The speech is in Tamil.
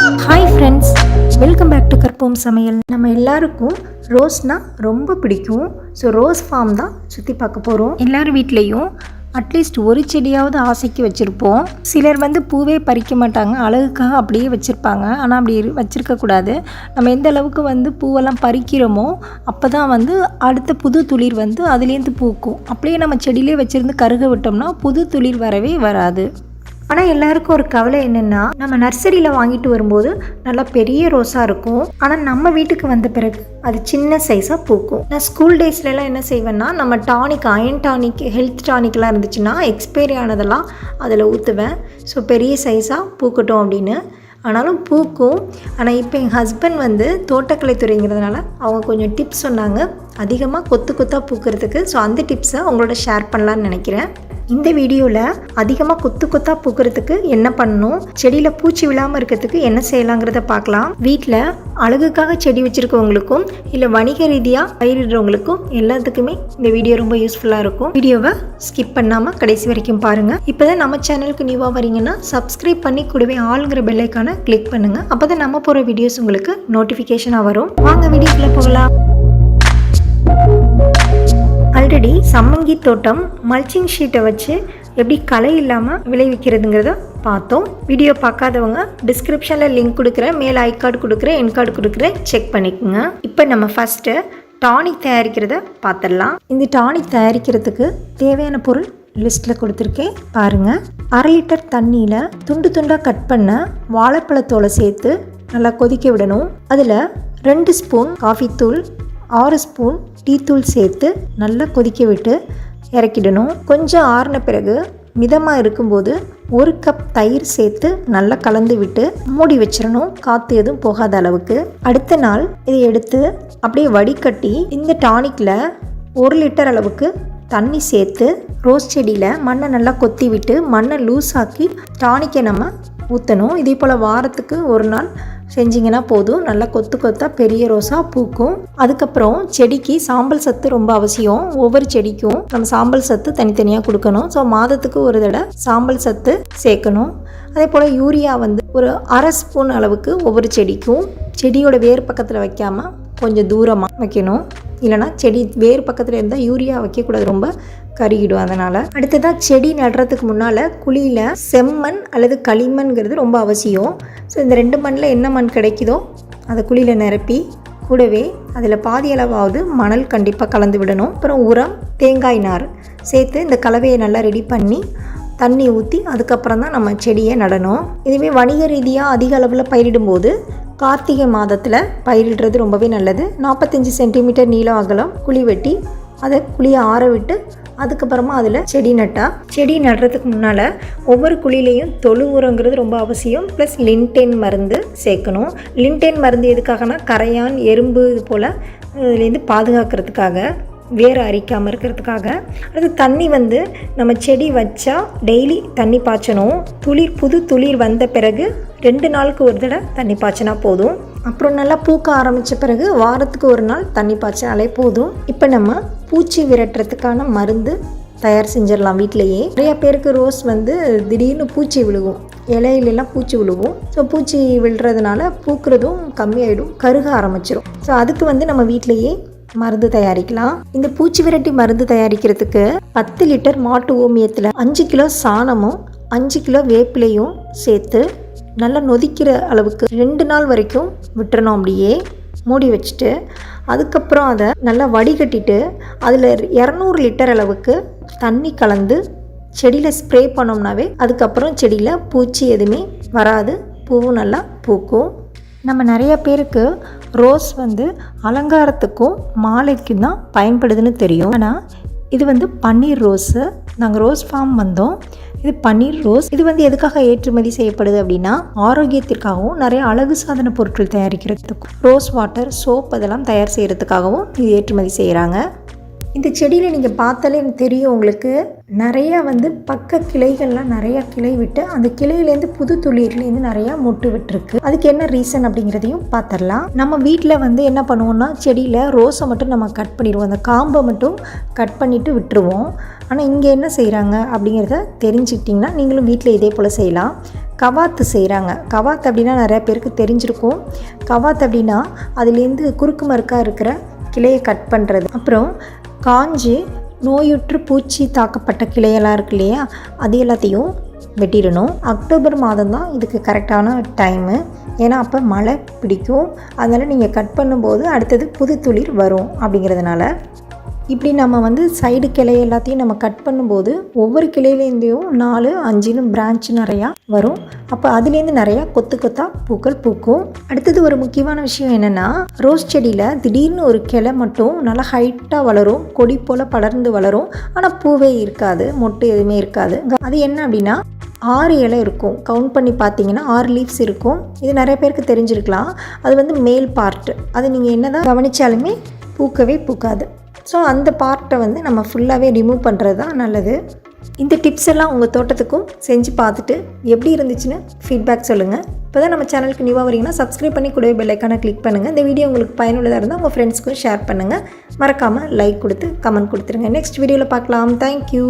Hi friends, welcome back to கற்போம் சமையல். நம்ம எல்லாருக்கும் ரோஸ்னால் ரொம்ப பிடிக்கும். ஸோ ரோஸ் ஃபார்ம் தான் சுற்றி பார்க்க போகிறோம். எல்லார் வீட்லேயும் அட்லீஸ்ட் ஒரு செடியாவது ஆசைக்கு வச்சுருப்போம். சிலர் பூவே பறிக்க மாட்டாங்க, அழகுக்காக அப்படியே வச்சுருப்பாங்க. ஆனால் அப்படி வச்சுருக்கக்கூடாது. நம்ம எந்த அளவுக்கு பூவெல்லாம் பறிக்கிறோமோ அப்போ தான் அடுத்த புது துளிர் அதுலேருந்து பூக்கும். அப்படியே நம்ம செடியிலே வச்சுருந்து கருக விட்டோம்னா புது துளிர் வரவே வராது. ஆனால் எல்லாருக்கும் ஒரு கவலை என்னென்னா, நம்ம நர்சரியில் வாங்கிட்டு வரும்போது நல்லா பெரிய ரோஸாக இருக்கும். ஆனால் நம்ம வீட்டுக்கு வந்த பிறகு அது சின்ன சைஸாக பூக்கும். நான் ஸ்கூல் டேஸ்லலாம் என்ன செய்வேன்னா, நம்ம டானிக், அயன் டானிக், ஹெல்த் டானிக்லாம் இருந்துச்சுன்னா எக்ஸ்பைரி ஆனதெல்லாம் அதில் ஊற்றுவேன். ஸோ பெரிய சைஸாக பூக்கட்டும் அப்படின்னு. ஆனாலும் பூக்கும். ஆனால் இப்போ எங்கள் ஹஸ்பண்ட் தோட்டக்கலை துறைங்கிறதுனால அவங்க கொஞ்சம் டிப்ஸ் சொன்னாங்க, அதிகமாக கொத்து கொத்தாக பூக்கிறதுக்கு. ஸோ அந்த டிப்ஸை அவங்களோட ஷேர் பண்ணலான்னு நினைக்கிறேன். இந்த வீடியோவில் அதிகமாக கொத்து கொத்தாக பூக்கிறதுக்கு என்ன பண்ணணும், செடியில் பூச்சி விழாமல் இருக்கிறதுக்கு என்ன செய்யலாங்கிறத பார்க்கலாம். வீட்டில் அழகுக்காக செடி வச்சுருக்கவங்களுக்கும் இல்லை வணிக ரீதியாக பயிரிடுறவங்களுக்கும் எல்லாத்துக்குமே இந்த வீடியோ ரொம்ப யூஸ்ஃபுல்லாக இருக்கும். வீடியோவை ஸ்கிப் பண்ணாமல் கடைசி வரைக்கும் பாருங்கள். இப்போ தான் நம்ம சேனலுக்கு நியூவாக வரீங்கன்னா சப்ஸ்கிரைப் பண்ணி கூடவே ஆளுங்கிற பெல்லைக்கான கிளிக் பண்ணுங்கள். அப்போ தான் நம்ம போகிற வீடியோஸ் உங்களுக்கு நோட்டிஃபிகேஷனாக வரும். வாங்க வீடியோக்குள்ளே போகலாம். ஆல்ரெடி சம்மங்கி தோட்டம் மல்ச்சிங் ஷீட்டை வச்சு எப்படி களை இல்லாமல் விளைவிக்கிறதுங்கிறத பார்த்தோம். வீடியோ பார்க்காதவங்க டிஸ்கிரிப்ஷனில் லிங்க் கொடுக்குறேன், மேலே ஐ கார்டு கொடுக்குறேன், என் கார்டு கொடுக்குறேன், செக் பண்ணிக்கோங்க. இப்போ நம்ம ஃபஸ்ட்டு டானிக் தயாரிக்கிறத பார்த்துடலாம். இந்த டானிக் தயாரிக்கிறதுக்கு தேவையான பொருள் லிஸ்ட்டில் கொடுத்துருக்கேன் பாருங்கள். 1/2 லிட்டர் தண்ணியில் துண்டு துண்டாக கட் பண்ண வாழைப்பழத்தோலை சேர்த்து நல்லா கொதிக்க விடணும். அதில் 2 ஸ்பூன் காஃபி தூள், 6 ஸ்பூன் டீத்தூள் சேர்த்து நல்லா கொதிக்க விட்டு இறக்கிடணும். கொஞ்சம் ஆறின பிறகு மிதமாக இருக்கும்போது 1 கப் தயிர் சேர்த்து நல்லா கலந்து விட்டு மூடி வச்சிடணும், காற்று எதுவும் போகாத அளவுக்கு. அடுத்த நாள் இதை எடுத்து அப்படியே வடிகட்டி இந்த டானிக்கில் 1 லிட்டர் அளவுக்கு தண்ணி சேர்த்து ரோஸ் செடியில் மண்ணை நல்லா கொத்தி விட்டு மண்ணை லூஸ் ஆக்கி டானிக்கை நம்ம ஊற்றணும். இதே போல் வாரத்துக்கு 1 நாள் செஞ்சிங்கன்னா போதும். நல்லா கொத்து கொத்தாக பெரிய ரோஸாக பூக்கும். அதுக்கப்புறம் செடிக்கு சாம்பல் சத்து ரொம்ப அவசியம். ஒவ்வொரு செடிக்கும் நம்ம சாம்பல் சத்து தனித்தனியாக கொடுக்கணும். ஸோ மாதத்துக்கு ஒரு தடவை சாம்பல் சத்து சேர்க்கணும். அதே போல் யூரியா ஒரு 1/2 ஸ்பூன் அளவுக்கு ஒவ்வொரு செடிக்கும். செடியோட வேர் பக்கத்தில் வைக்காமல் கொஞ்சம் தூரமாக வைக்கணும். இல்லைனா செடி வேறு பக்கத்தில் இருந்தால் யூரியா வைக்கக்கூடாது, ரொம்ப கருகிடும். அதனால் அடுத்ததாக செடி நடுறதுக்கு முன்னால் குழியில் செம்மண் அல்லது களிமண்ங்கிறது ரொம்ப அவசியம். ஸோ இந்த 2 மண்ணில் என்ன மண் கிடைக்குதோ அதை குழியில் நிரப்பி கூடவே அதில் பாதி அளவாவது மணல் கண்டிப்பாக கலந்து விடணும். அப்புறம் உரம், தேங்காய் நார் சேர்த்து இந்த கலவையை நல்லா ரெடி பண்ணி தண்ணி ஊற்றி அதுக்கப்புறம் தான் நம்ம செடியை நடணும். இதுவே வணிக ரீதியாக அதிக அளவில் பயிரிடும்போது கார்த்திகை மாதத்தில் பயிரிடுறது ரொம்பவே நல்லது. 45 சென்டிமீட்டர் நீளம் அகலம் குழி வெட்டி அதை குழியை ஆற விட்டு அதுக்கப்புறமா அதில் செடி நட்டால், செடி நடுறதுக்கு முன்னால் ஒவ்வொரு குழியிலையும் தொழு உரங்கிறது ரொம்ப அவசியம். ப்ளஸ் லின்டென் மருந்து சேர்க்கணும். லின்டென் மருந்து எதுக்காகனா கரையான், எறும்பு இது போல் இதுலேருந்து பாதுகாக்கிறதுக்காக, வேறு அரிக்காமல் இருக்கிறதுக்காக. அது தண்ணி நம்ம செடி வச்சா டெய்லி தண்ணி பாய்ச்சணும். புது துளிர் வந்த பிறகு 2 நாளுக்கு ஒரு தடவை தண்ணி பாய்ச்சினா போதும். அப்புறம் நல்லா பூக்க ஆரம்பித்த பிறகு வாரத்துக்கு 1 நாள் தண்ணி பாய்ச்சினாலே போதும். இப்போ நம்ம பூச்சி விரட்டுறதுக்கான மருந்து தயார் செஞ்சிடலாம் வீட்டிலையே. நிறையா பேருக்கு ரோஸ் திடீர்னு பூச்சி விழுகும், இலையிலெல்லாம் பூச்சி விழுவும். ஸோ பூச்சி விழுறதுனால பூக்கிறதும் கம்மியாயிடும், கருக ஆரம்பிச்சிடும். ஸோ அதுக்கு நம்ம வீட்டிலையே மருந்து தயாரிக்கலாம். இந்த பூச்சி விரட்டி மருந்து தயாரிக்கிறதுக்கு 10 லிட்டர் மாட்டு ஓமியத்தில் 5 கிலோ சாணமும் 5 கிலோ வேப்பிலையும் சேர்த்து நல்லா நொதிக்கிற அளவுக்கு 2 நாள் வரைக்கும் விட்டுறணும். அப்படியே மூடி வச்சுட்டு அதுக்கப்புறம் அதை நல்லா வடிகட்டிட்டு அதில் 200 லிட்டர் அளவுக்கு தண்ணி கலந்து செடியில் ஸ்ப்ரே பண்ணோம்னாவே அதுக்கப்புறம் செடியில் பூச்சி எதுவுமே வராது, பூவும் நல்லா பூக்கும். நம்ம நிறைய பேருக்கு ரோஸ் அலங்காரத்துக்கும் மாலைக்கும் தான் பயன்படுதுன்னு தெரியும். ஆனால் இது பன்னீர் ரோஸு. நாங்கள் ரோஸ் ஃபார்ம் வந்தோம். இது பன்னீர் ரோஸ். இது எதுக்காக ஏற்றுமதி செய்யப்படுது அப்படின்னா, ஆரோக்கியத்திற்காகவும் நிறைய அழகு சாதன பொருட்கள் தயாரிக்கிறதுக்கும், ரோஸ் வாட்டர், சோப் அதெல்லாம் தயார் செய்கிறதுக்காகவும் இது ஏற்றுமதி செய்கிறாங்க. இந்த செடியில் நீங்கள் பார்த்தாலே தெரியும் உங்களுக்கு, நிறையா பக்க கிளைகள்லாம் நிறையா கிளை விட்டு அந்த கிளையிலேருந்து புது துளிர்லேருந்து நிறையா மொட்டு விட்டுருக்கு. அதுக்கு என்ன ரீசன் அப்படிங்கிறதையும் பார்த்துடலாம். நம்ம வீட்டில் என்ன பண்ணுவோம்னா, செடியில் ரோஸை மட்டும் நம்ம கட் பண்ணிடுவோம், அந்த காம்பை மட்டும் கட் பண்ணிவிட்டு விட்டுருவோம். ஆனால் இங்கே என்ன செய்கிறாங்க அப்படிங்கிறத தெரிஞ்சுக்கிட்டிங்கன்னா நீங்களும் வீட்டில் இதே போல் செய்யலாம். கவாத்து செய்கிறாங்க. கவாத்து அப்படின்னா நிறையா பேருக்கு தெரிஞ்சிருக்கும். கவாத்து அப்படின்னா அதுலேருந்து குறுக்கு மறுக்காக இருக்கிற கிளையை கட் பண்ணுறது. அப்புறம் காஞ்சி நோயுற்று பூச்சி தாக்கப்பட்ட கிளையெல்லாம் இருக்கு இல்லையா, அது எல்லாத்தையும் வெட்டிடணும். அக்டோபர் மாதம் தான் இதுக்கு கரெக்டான டைமு. ஏன்னா அப்போ மழை பிடிக்கும். அதனால் நீங்கள் கட் பண்ணும்போது அடுத்தது புது துளிர் வரும். அப்படிங்கிறதுனால இப்படி நம்ம சைடு கிளை எல்லாத்தையும் நம்ம கட் பண்ணும்போது ஒவ்வொரு கிளையிலேருந்தையும் 4-5 பிரான்ச் நிறையா வரும். அப்போ அதுலேருந்து நிறையா கொத்து கொத்தாக பூக்கள் பூக்கும். அடுத்தது ஒரு முக்கியமான விஷயம் என்னென்னா, ரோஸ் செடியில் திடீர்னு ஒரு கிளை மட்டும் நல்லா ஹைட்டாக வளரும், கொடி போல் படர்ந்து வளரும். ஆனால் பூவே இருக்காது, மொட்டு எதுவுமே இருக்காது. அது என்ன அப்படின்னா 6 இலை இருக்கும். கவுண்ட் பண்ணி பார்த்தீங்கன்னா 6 லீவ்ஸ் இருக்கும். இது நிறைய பேருக்கு தெரிஞ்சிருக்கலாம். அது மேல் பார்ட்டு. அது நீங்கள் என்ன தான் கவனித்தாலுமே பூக்கவே பூக்காது. ஸோ அந்த பார்ட்டை நம்ம ஃபுல்லாகவே ரிமூவ் பண்ணுறது தான் நல்லது. இந்த டிப்ஸ் எல்லாம் உங்கள் தோட்டத்துக்கும் செஞ்சு பார்த்துட்டு எப்படி இருந்துச்சுன்னு ஃபீட்பேக் சொல்லுங்கள். இப்போ தான் நம்ம சேனலுக்கு நியூவாக வரீங்கன்னா சப்ஸ்கிரைப் பண்ணி கூடவே பெல் ஐக்கானை கிளிக் பண்ணுங்கள். இந்த வீடியோ உங்களுக்கு பயனுள்ளதாக இருந்தால் உங்கள் ஃப்ரெண்ட்ஸ்க்கும் ஷேர் பண்ணுங்கள். மறக்காமல் லைக் கொடுத்து கமெண்ட் கொடுத்துருங்க. நெக்ஸ்ட் வீடியோவில் பார்க்கலாம். தேங்க்யூ.